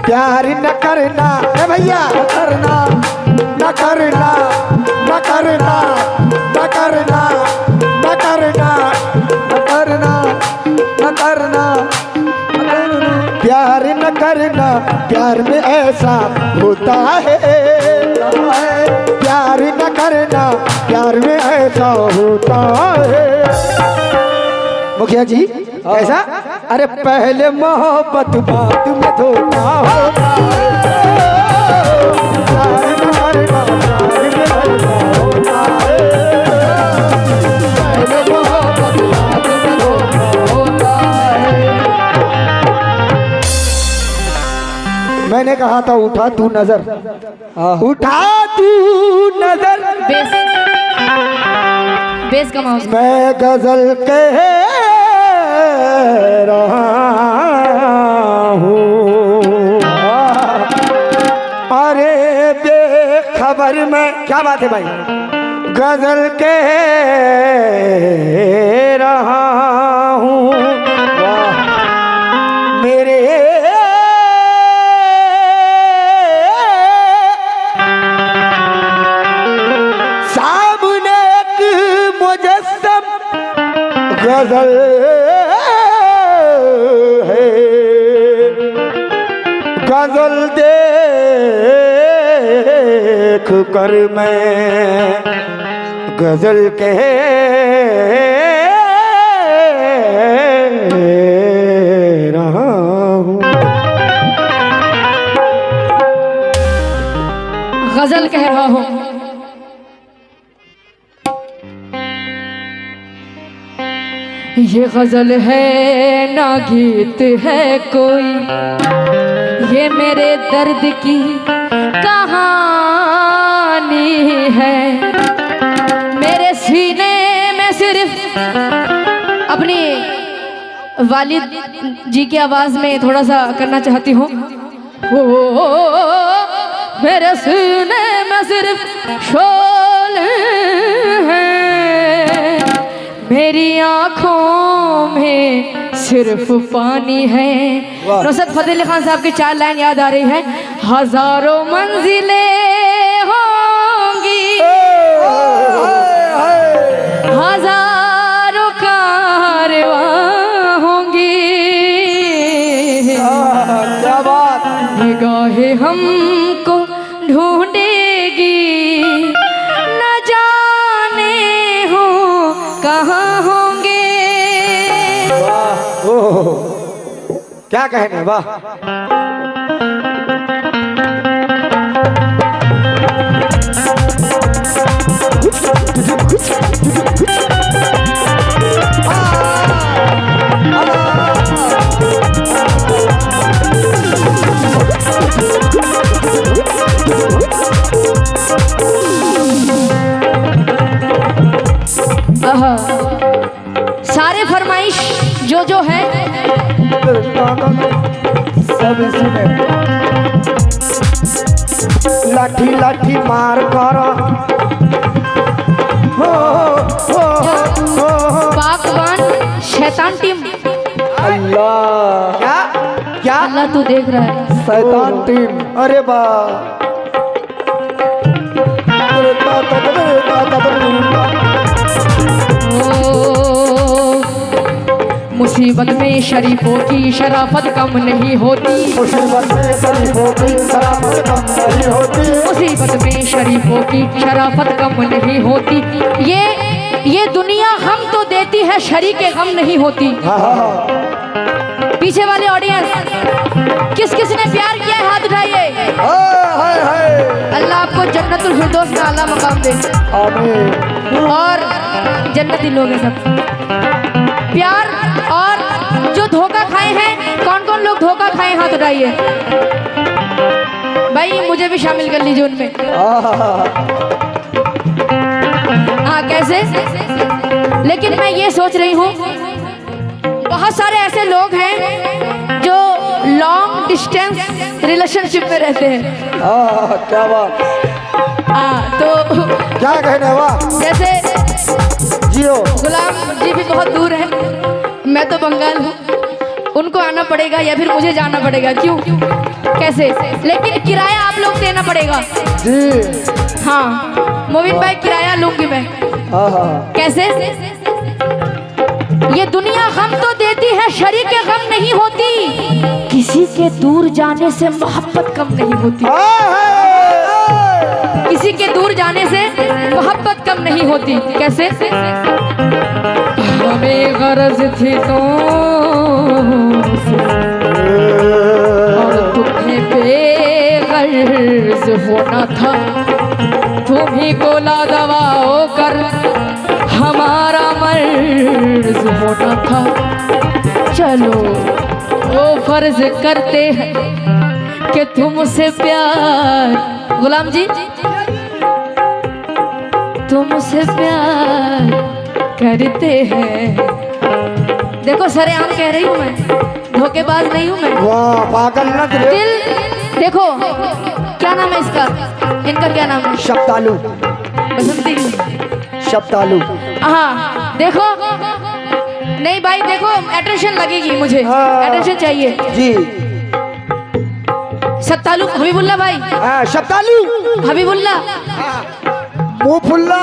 प्यार न करना ए भैया, न करना न करना न करना न करना न करना न करना न करना न करना, प्यार न करना, प्यार में ऐसा होता है, प्यार न करना, प्यार में ऐसा होता है। मुखिया जी ऐसा, अरे पहले मोहब्बत बाद में धोखा होता है, प्यार न करना, प्यार में ऐसा होता है, पहले मोहब्बत बाद में धोखा होता है। मैंने कहा था उठा तू नजर, उठा तू नजर, बेस कमाओ। मैं गजल कह रहा हूँ, अरे बेखबर में, क्या बात है भाई, गजल कह रहा हूँ, मेरे सामने एक मुजस्सम गजल है, गजल देख कर मैं गजल कह रहा हूँ। गजल कह रहा हूँ। ये गजल है ना गीत है कोई, ये मेरे दर्द की कहानी है। मेरे सीने में सिर्फ अपनी वालिद जी की आवाज में थोड़ा सा करना चाहती हूँ। मेरे सीने में सिर्फ शोले हैं, मेरी आँखों में सिर्फ पानी है। नुसरत फतेह अली खान साहब की 4 लाइन याद आ रही है। हजारों मंजिलें होंगी, हजारों कारवां होंगी, क्या बात, निगाहें हमको ढूंढेगी, न जाने हो कहाँ होंगे। क्या कहने, वाह। सारे फरमाइश जो है सब सुने, लाठी लाठी मार कर हो बागबान शैतान टीम। अल्लाह, क्या क्या अल्लाह तू देख रहा है। शैतान टीम, अरे बा मुसीबत में शरीफों की शराफत कम नहीं होती, मुसीबत में शरीफों की शराफत कम नहीं होती, मुसीबत में शरीफों की शराफत कम नहीं होती। ये दुनिया हम तो देती है, शरीक के गम नहीं होती। पीछे वाले ऑडियंस किस किस ने प्यार किया है हाथ उठाइए। अल्लाह आपको जन्नतुल फिरदौस का आला मकाम दे, आमीन। और जन्नती लोग हैं सब। प्यार और जो धोखा खाए हैं, कौन कौन लोग धोखा खाए हाथ उठाइए। भाई मुझे भी शामिल कर लीजिए उनमें। हाँ कैसे, लेकिन मैं ये सोच रही हूँ बहुत सारे ऐसे लोग हैं जो लॉन्ग डिस्टेंस रिलेशनशिप में रहते हैं। क्या बात, तो क्या कहने, वाह। जैसे जियो, गुलाम जी भी बहुत दूर है, मैं तो बंगाल हूँ। उनको आना पड़ेगा या फिर मुझे जाना पड़ेगा? क्यों, कैसे? लेकिन किराया आप लोग देना पड़ेगा। जी हाँ मोबिन भाई, किराया लूंगी मैं। हाँ हाँ कैसे? ये दुनिया गम तो देती है, शरीक के गम नहीं होती। किसी के दूर जाने से मोहब्बत कम नहीं होती। किसी के दूर जाने से मोहब्बत कम नहीं होती। कैसे? हमें गरज थी तो और तुम्हें बेगर्ज होना था। तुम ही को ला दवाओ कर हमारा मर्ज होना था। चलो वो फर्ज करते हैं कि तुमसे प्यार, गुलाम जी तुमसे प्यार करते हैं। देखो सरेआम कह रही हूँ मैं, धोखेबाज नहीं हूँ मैं। वाह पागल नजर। दिल देखो, क्या नाम है इसका, इनका क्या नाम है? शब्दालू बसंती। शब्दालू। हाँ देखो, नहीं भाई देखो, अटेंशन लगेगी मुझे, हाँ। अटेंशन चाहिए जी सत्तालू हबीबुल्ला भाई, हाँ शब्दालू। हबीबुल्ला मुफुल्ला।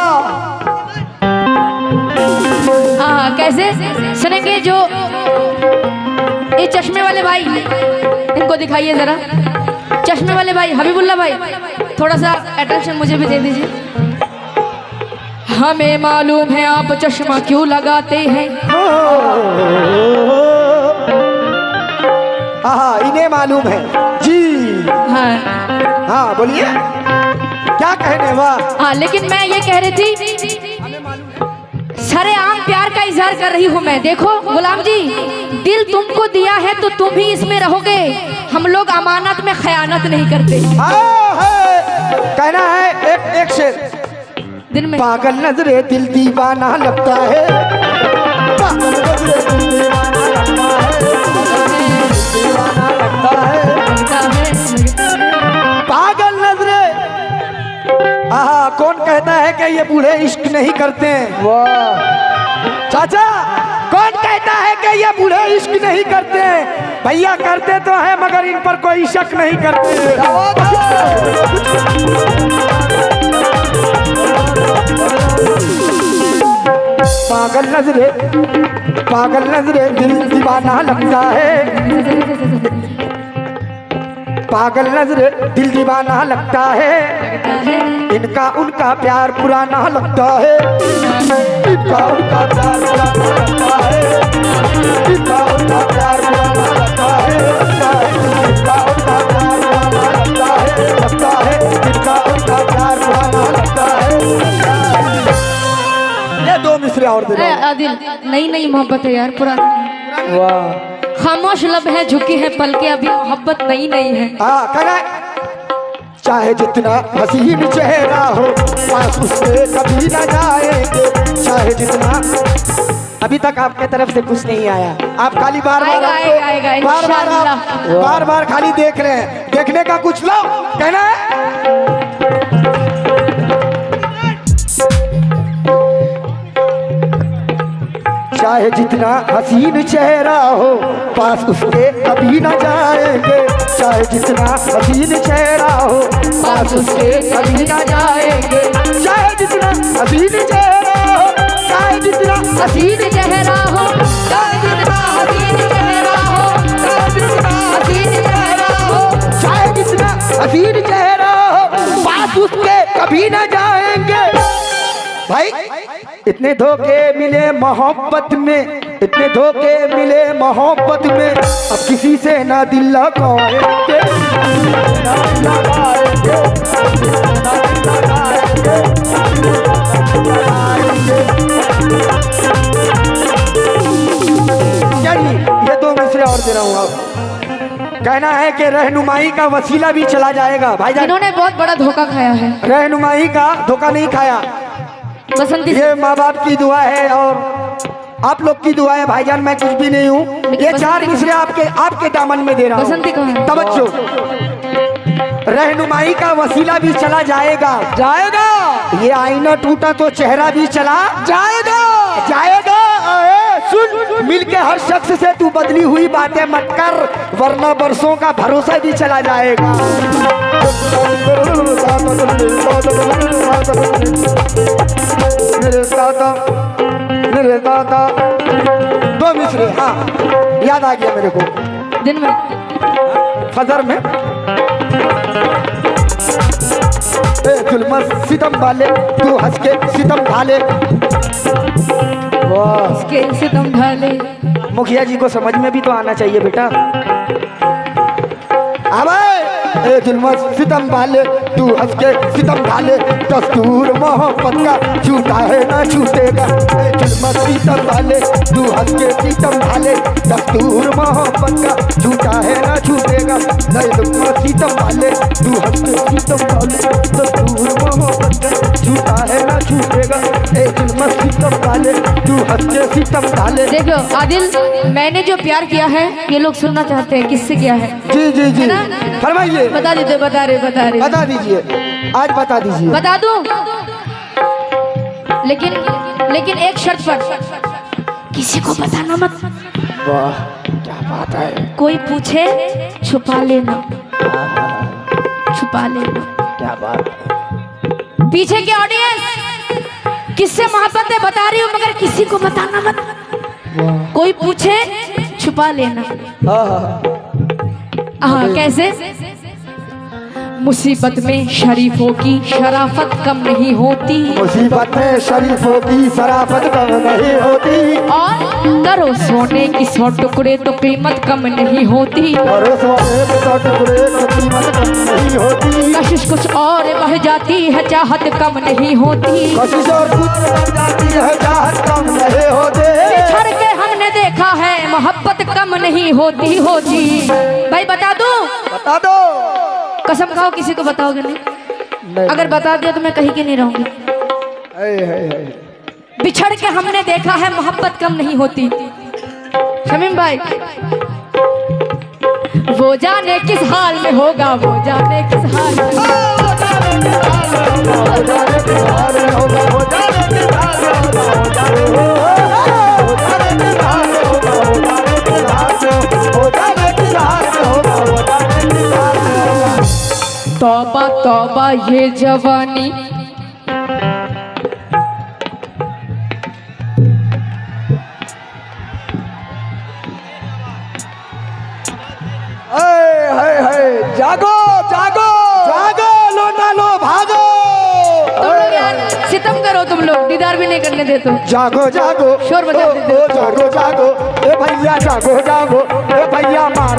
हाँ कैसे सुनेंगे? जो ये चश्मे वाले भाई, इनको दिखाइए जरा। चश्मे वाले भाई, हबीबुल्ला भाई, थोड़ा सा अटेंशन मुझे भी दे दीजिए। हमें मालूम है आप चश्मा क्यों लगाते हैं। हाँ इन्हें मालूम है जी। हाँ हाँ बोलिए क्या कहने? वाह। हाँ लेकिन मैं ये कह रही थी, सरेआम प्यार का इजहार कर रही हूँ मैं। देखो गुलाम जी, दिल तुमको दिया है तो तुम ही इसमें रहोगे। हम लोग अमानत में खयानत नहीं करते। कहना है एक शेर। दिन में पागल नजरे दिल दीवाना लगता है। पागल नजरे दिल दीवाना लगता है। पागल नजरे। कौन कहता है कि ये बूढ़े इश्क नहीं करते हैं? वाह चाचा, कौन कहता है कि ये बूढ़े इश्क नहीं करते हैं? भैया करते तो है मगर इन पर कोई शक नहीं करते। पागल नजरे दिल दीवाना लगता है। पागल नजरे दिल दीवाना लगता है। इनका उनका प्यार पुराना लगता है। इनका उनका प्यार पुराना लगता है। इनका उनका प्यार पुराना लगता है। इनका उनका प्यार पुराना लगता है। लगता है इनका उनका प्यार पुराना लगता है। ये दो मिसरे और दे दो। आदिल, नई नई मोहब्बत है यार, पुरानी। वाह। खामोश लब है, झुकी है पलके, अभी मोहब्बत नई नई है। हाँ कहना चाहे जितना हसीन चेहरा हो, पास उसके कभी न जाएंगे। चाहे जितना। अभी तक आपके तरफ से कुछ नहीं आया। आप खाली बार बार बार बार खाली देख रहे हैं। देखने का कुछ लो। कहना है चाहे जितना हसीन चेहरा हो, पास उसके कभी न जाएंगे। चाहे जितना हसीन चेहरा हो, पास उसके कभी न जाएंगे। चाहे जितना हसीन चेहरा हो, चाहे जितना हसीन चेहरा हो, चाहे जितना हसीन चेहरा हो, चाहे जितना हसीन चेहरा हो, चाहे जितना हसीन चेहरा हो, पास उसके कभी न जाएंगे। भाई इतने धोखे मिले मोहब्बत में, इतने धोखे मिले मोहब्बत में। अब किसी से ना दिल लगाएंगे, ना दिल लगाएंगे, ना दिल लगाएंगे। यानी ये दो मिसरे और दे रहा हूँ। अब कहना है कि रहनुमाई का वसीला भी चला जाएगा। भाईजान इन्होंने बहुत बड़ा धोखा खाया है। रहनुमाई का धोखा नहीं खाया। बसंती ये माँ बाप की दुआ है और आप लोग की दुआ है। भाईजान मैं कुछ भी नहीं हूँ। ये चार मिसरे आपके दामन में दे रहा हूँ। बसंती कहाँ है? तवज्जो। रहनुमाई का वसीला भी चला जाएगा। जाएगा। ये आईना टूटा तो चेहरा भी चला जाएगा। जाएगा। सुन, मिलके हर शख्स से तू बदली हुई बातें मत कर, वरना बरसों का भरोसा भी चला जाएगा। मेरे दादा दो मिसरे, हाँ याद आ गया मेरे को। दिन में फजर में जुल्म सितम वाले तू हंस के सितम ढाले। वाह, इसके से तुम ढाले। मुखिया जी को समझ में भी तो आना चाहिए बेटा। अबे जुल्म सितम वाले तू हंस के सितम ढाले, दस्तूर मोहब्बत का झूठा है ना छूटेगा। जुल्म सितम वाले तू हंस के सितम ढाले, दस्तूर मोहब्बत का झूठा है ना छूटेगा। जुल्म सितम वाले तू हंस के सितम ढाले, दस्तूर मोहब्बत का झूठा है ना छूटेगा। जुल्म सितम वाले तू हंस के सितम ढाले। देखो आदिल, मैंने जो प्यार किया है ये लोग सुनना चाहते हैं, किससे किया है? जी जी जी, है ना? फरमाइए। बता देते, बता रहे बता दीजिए, आज बता दीजिए। बता दूं, लेकिन एक शर्त पर, किसी को बताना मत। वाह क्या बात है। कोई पूछे छुपा लेना, छुपा लेना। क्या बात। पीछे के ऑडियंस, किससे मोहब्बत है बता रही हूँ, मगर किसी को बताना मत। कोई पूछे छुपा लेना। हाँ, कैसे? मुसीबत में शरीफों की शराफत कम नहीं होती, मुसीबत में शरीफों की शराफत कम नहीं होती, और करो सोने की 100 टुकड़े तो कीमत कम नहीं होती, और सोने के 100 टुकड़े तो कीमत कम नहीं होती। कशिश कुछ और बढ़ जाती है, चाहत कम नहीं होती, कशिश और कुछ बढ़ जाती है, चाहत कम नहीं होते। बिछड़ के हमने देखा है मोहब्बत कम नहीं होती। भाई बता दूं? बता दो। कसम खाओ किसी को बताओगे नहीं? अगर बता दिया तो मैं कहीं की नहीं रहूंगी। बिछड़ के हमने देखा है मोहब्बत कम नहीं होती। शमीम भाई, वो जाने किस हाल में होगा, वो जाने किस हाल में तौबा तौबा ये जवानी, जागो जागो जागो, लौटा लो भागो। तुम लोग यार सितम करो, तुम लोग दीदार भी नहीं करने देते। जागो जागो, शोर बजा देते। जागो जागो, ए भैया जागो जागो, ए भैया मारा।